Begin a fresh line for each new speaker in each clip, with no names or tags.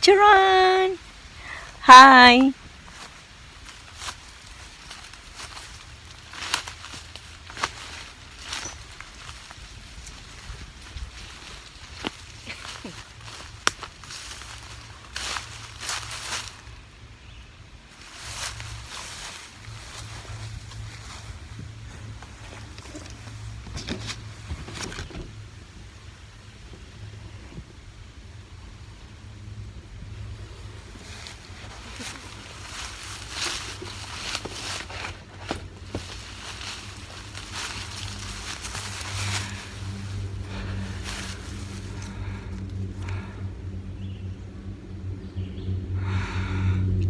Charon! Hi!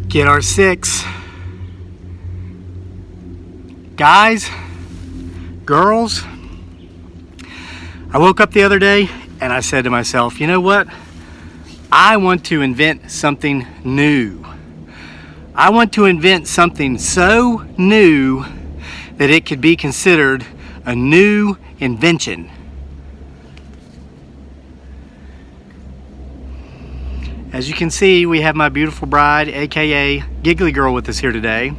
Get our 6. Guys, girls, I woke up the other day and I said to myself, you know what? I want to invent something new. I want to invent something so new that it could be considered a new invention. As you can see, we have my beautiful bride, aka Giggly Girl, with us here today.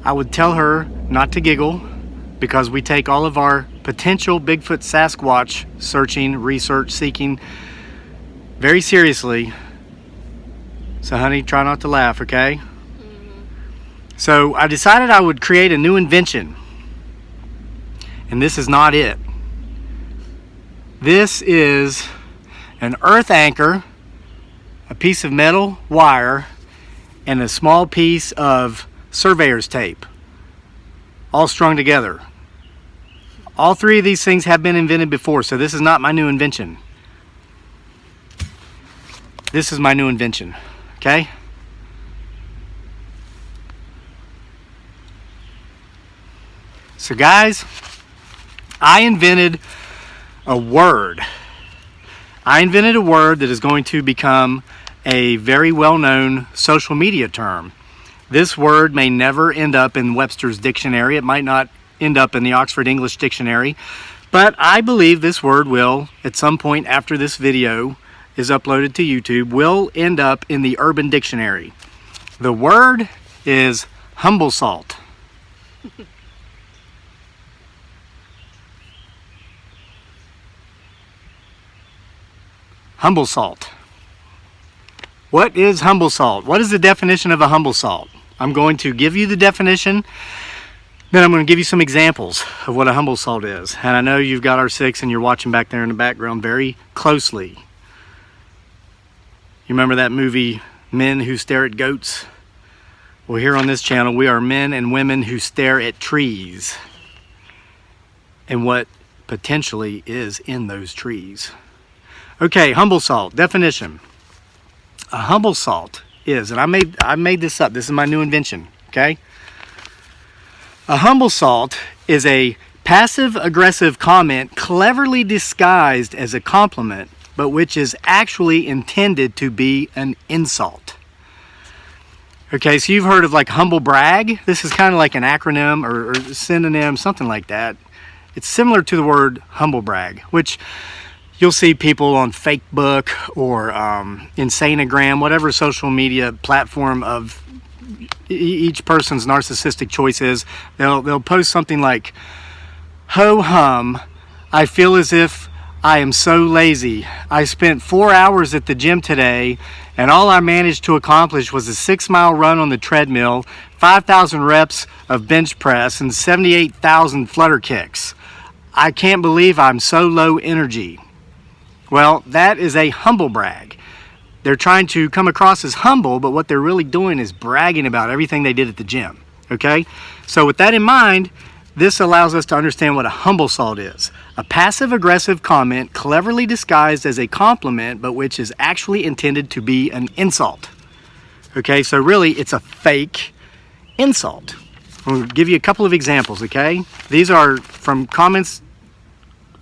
I would tell her not to giggle because we take all of our potential Bigfoot Sasquatch searching, research, seeking very seriously. So honey, try not to laugh, okay? So I decided I would create a new invention. And this is not it. This is an earth anchor, a piece of metal wire, and a small piece of surveyor's tape, all strung together. All 3 of these things have been invented before, so this is not my new invention. This is my new invention, okay? So guys, I invented a word. I invented a word that is going to become a very well-known social media term. This word may never end up in Webster's dictionary. It might not end up in the Oxford English Dictionary, but I believe this word will, at some point after this video is uploaded to YouTube, will end up in the Urban Dictionary. The word is humble salt. Humble salt. What is humble salt? What is the definition of a humble salt? I'm going to give you the definition, then I'm going to give you some examples of what a humble salt is. And I know you've got our 6 and you're watching back there in the background very closely. You remember that movie, Men Who Stare at Goats? Well, here on this channel, we are men and women who stare at trees and what potentially is in those trees. Okay, humble salt, definition. A humble salt is, and I made this up, this is my new invention, okay? A humble salt is a passive-aggressive comment cleverly disguised as a compliment, but which is actually intended to be an insult. Okay, so you've heard of like humble brag. This is kind of like an acronym or synonym, something like that. It's similar to the word humble brag, which you'll see people on Facebook or Insanagram, whatever social media platform of each person's narcissistic choice is. They'll post something like, ho hum, I feel as if I am so lazy. I spent 4 hours at the gym today and all I managed to accomplish was a 6-mile run on the treadmill, 5,000 reps of bench press, and 78,000 flutter kicks. I can't believe I'm so low energy. Well, that is a humble brag. They're trying to come across as humble, but what they're really doing is bragging about everything they did at the gym. Okay? So with that in mind, this allows us to understand what a humble salt is. A passive-aggressive comment cleverly disguised as a compliment, but which is actually intended to be an insult. Okay, so really it's a fake insult. I'll give you a couple of examples, okay? These are from comments.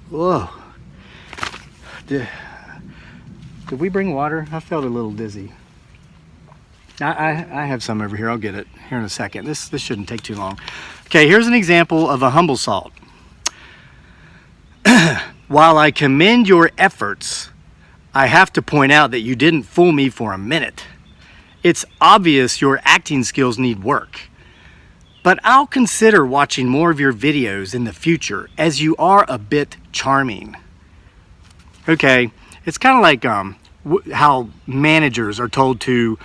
Whoa. Did we bring water? I felt a little dizzy. I have some over here. I'll get it here in a second. This shouldn't take too long. Okay, here's an example of a humble salt. While I commend your efforts, I have to point out that you didn't fool me for a minute. It's obvious your acting skills need work. But I'll consider watching more of your videos in the future, as you are a bit charming. Okay, it's kind of like how managers are told to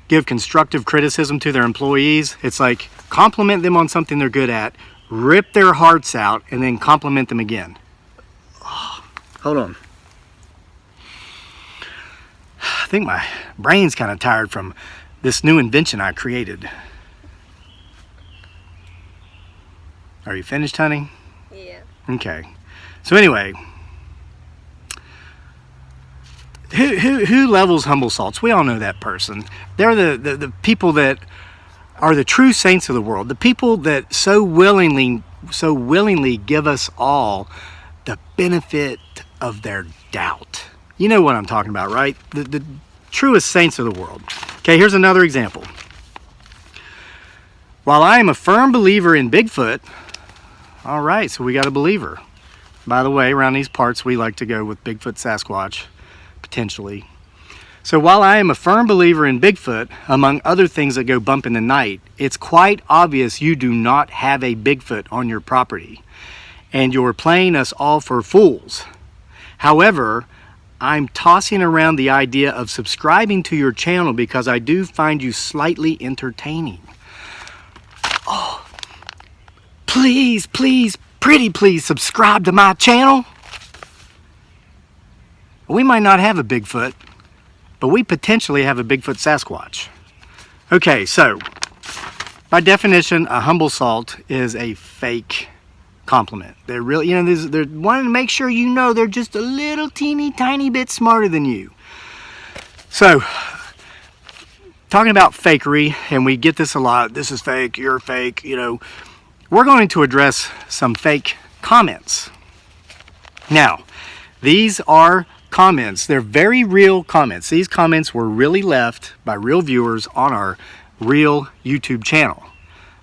give constructive criticism to their employees. It's like compliment them on something they're good at, rip their hearts out, and then compliment them again. Oh, hold on. I think my brain's kind of tired from this new invention I created. Are you finished, honey?
Yeah.
Okay. So anyway, who levels humble salts? We all know that person. They're the people that are the true saints of the world. The people that so willingly give us all the benefit of their doubt. You know what I'm talking about, right? The truest saints of the world. Okay, here's another example. While I am a firm believer in Bigfoot, all right, so we got a believer. By the way, around these parts, we like to go with Bigfoot, Sasquatch, potentially. So while I am a firm believer in Bigfoot, among other things that go bump in the night, it's quite obvious you do not have a Bigfoot on your property, and you're playing us all for fools. However, I'm tossing around the idea of subscribing to your channel because I do find you slightly entertaining. Oh, please, pretty please subscribe to my channel. We might not have a Bigfoot, but we potentially have a Bigfoot Sasquatch. Okay, so by definition, a humble salt is a fake compliment. They're really, they're wanting to make sure you know they're just a little teeny tiny bit smarter than you. So, talking about fakery, and we get this a lot, this is fake, you're fake, we're going to address some fake comments. Now, these are comments. They're very real comments. These comments were really left by real viewers on our real YouTube channel.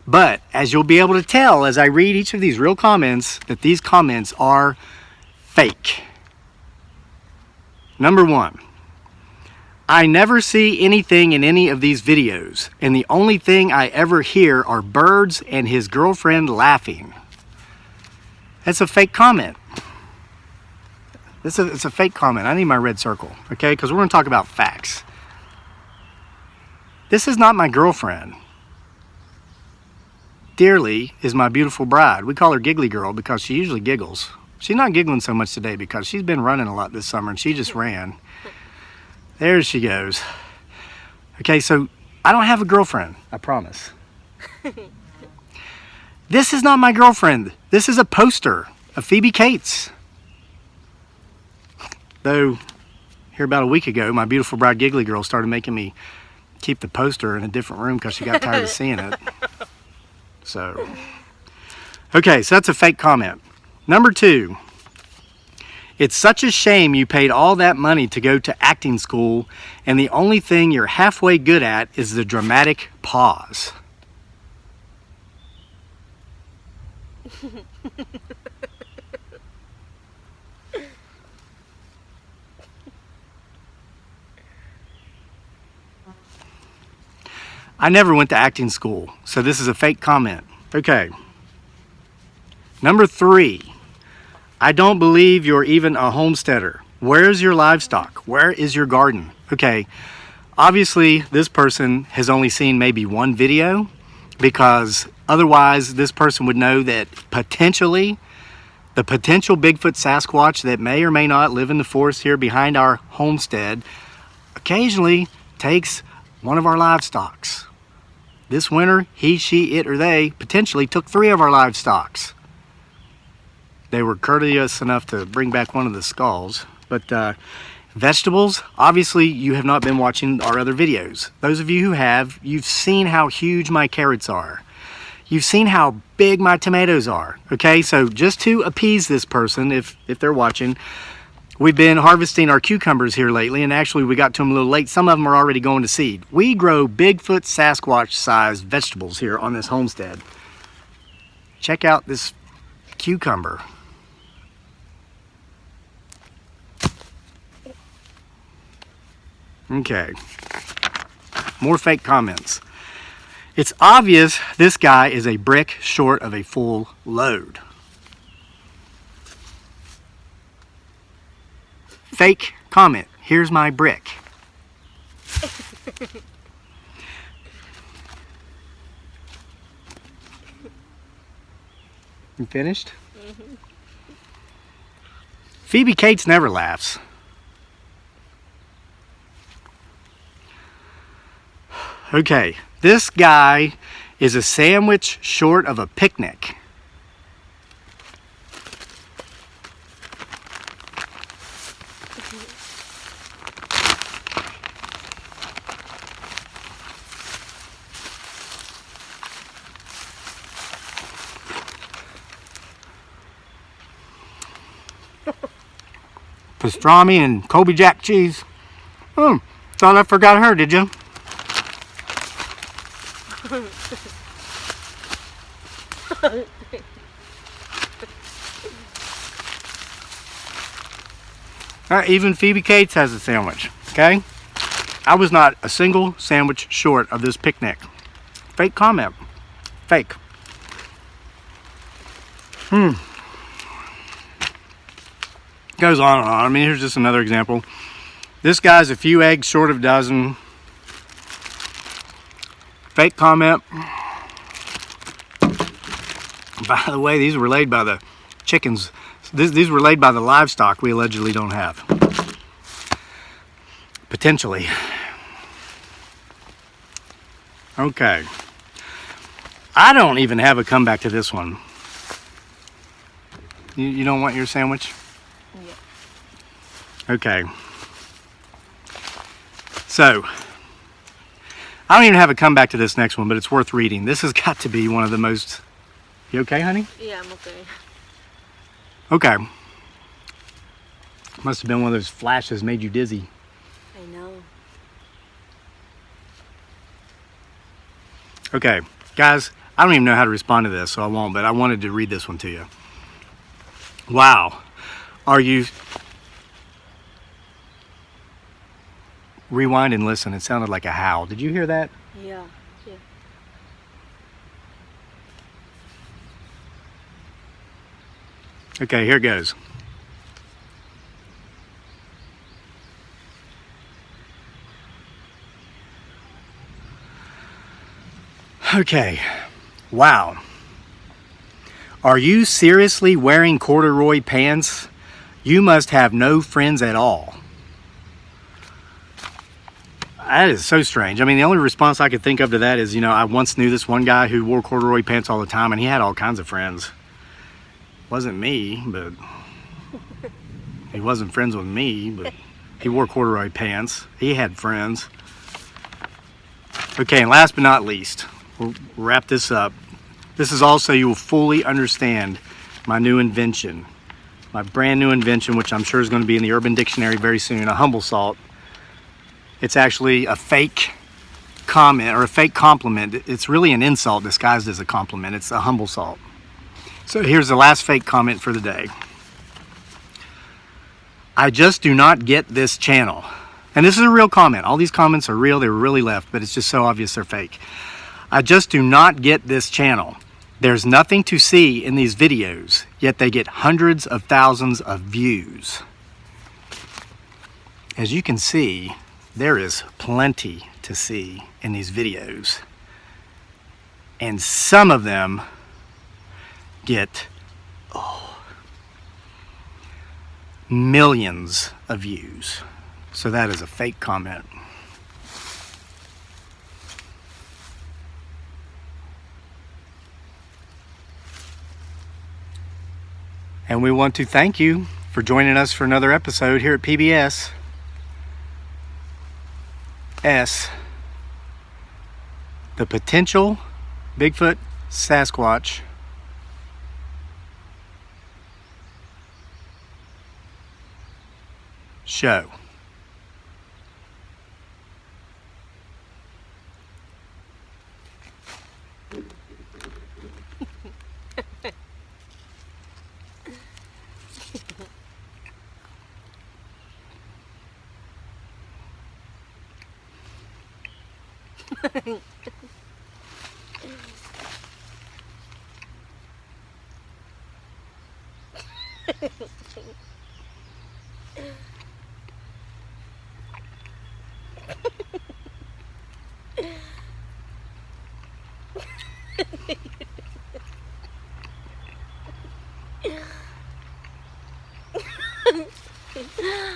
But as you'll be able to tell as I read each of these real comments, that these comments are fake. Number 1, I never see anything in any of these videos, and the only thing I ever hear are birds and his girlfriend laughing. That's a fake comment. It's a fake comment. I need my red circle, okay? Because we're going to talk about facts. This is not my girlfriend. Dearly is my beautiful bride. We call her Giggly Girl because she usually giggles. She's not giggling so much today because she's been running a lot this summer and she just ran. There she goes. Okay, so I don't have a girlfriend, I promise. This is not my girlfriend. This is a poster of Phoebe Cates. Though, here about a week ago, my beautiful bride Giggly Girl started making me keep the poster in a different room because she got tired of seeing it. So, okay, so that's a fake comment. Number 2, it's such a shame you paid all that money to go to acting school and the only thing you're halfway good at is the dramatic pause. I never went to acting school, so this is a fake comment. Okay. Number 3, I don't believe you're even a homesteader. Where's your livestock? Where is your garden? Okay, obviously this person has only seen maybe one video because otherwise this person would know that potentially the potential Bigfoot Sasquatch that may or may not live in the forest here behind our homestead occasionally takes one of our livestock. This winter, he, she, it, or they potentially took 3 of our livestock. They were courteous enough to bring back one of the skulls. But vegetables, obviously you have not been watching our other videos. Those of you who have, you've seen how huge my carrots are. You've seen how big my tomatoes are. Okay, so just to appease this person, if they're watching, we've been harvesting our cucumbers here lately, and actually we got to them a little late. Some of them are already going to seed. We grow Bigfoot Sasquatch-sized vegetables here on this homestead. Check out this cucumber. Okay. More fake comments. It's obvious this guy is a brick short of a full load. Fake comment. Here's my brick. You finished? Mm-hmm. Phoebe Cates never laughs. Okay, this guy is a sandwich short of a picnic. Pastrami and Colby Jack cheese. Oh, thought I forgot her, did you? Even Phoebe Cates has a sandwich, okay? I was not a single sandwich short of this picnic. Fake comment. Fake. Goes on and on. I mean, here's just another example. This guy's a few eggs short of a dozen. Fake comment. By the way, these were laid by the chickens. These were laid by the livestock we allegedly don't have. Potentially. Okay. I don't even have a comeback to this one. You don't want your sandwich? Yeah. Okay. So, I don't even have a comeback to this next one, but it's worth reading. This has got to be one of the most... You okay, honey?
Yeah, I'm okay.
Okay. Must have been one of those flashes made you dizzy.
I know.
Okay, guys, I don't even know how to respond to this, so I won't, but I wanted to read this one to you. Wow. Are you... Rewind and listen. It sounded like a howl. Did you hear that?
Yeah.
Okay, here it goes. Okay. Wow. Are you seriously wearing corduroy pants? You must have no friends at all. That is so strange. I mean, the only response I could think of to that is, I once knew this one guy who wore corduroy pants all the time, and he had all kinds of friends. Wasn't me, but he wasn't friends with me, but he wore corduroy pants. He had friends. Okay, and last but not least, we'll wrap this up. This is also, you will fully understand my new invention, my brand new invention, which I'm sure is going to be in the Urban Dictionary very soon, a humble salt. It's actually a fake comment or a fake compliment. It's really an insult disguised as a compliment. It's a humble salt. So here's the last fake comment for the day. I just do not get this channel. And this is a real comment. All these comments are real. They were really left, but it's just so obvious they're fake. I just do not get this channel. There's nothing to see in these videos, yet they get hundreds of thousands of views. As you can see, there is plenty to see in these videos. And some of them get millions of views. So that is a fake comment. And we want to thank you for joining us for another episode here at PBS. The Potential Bigfoot Sasquatch Show.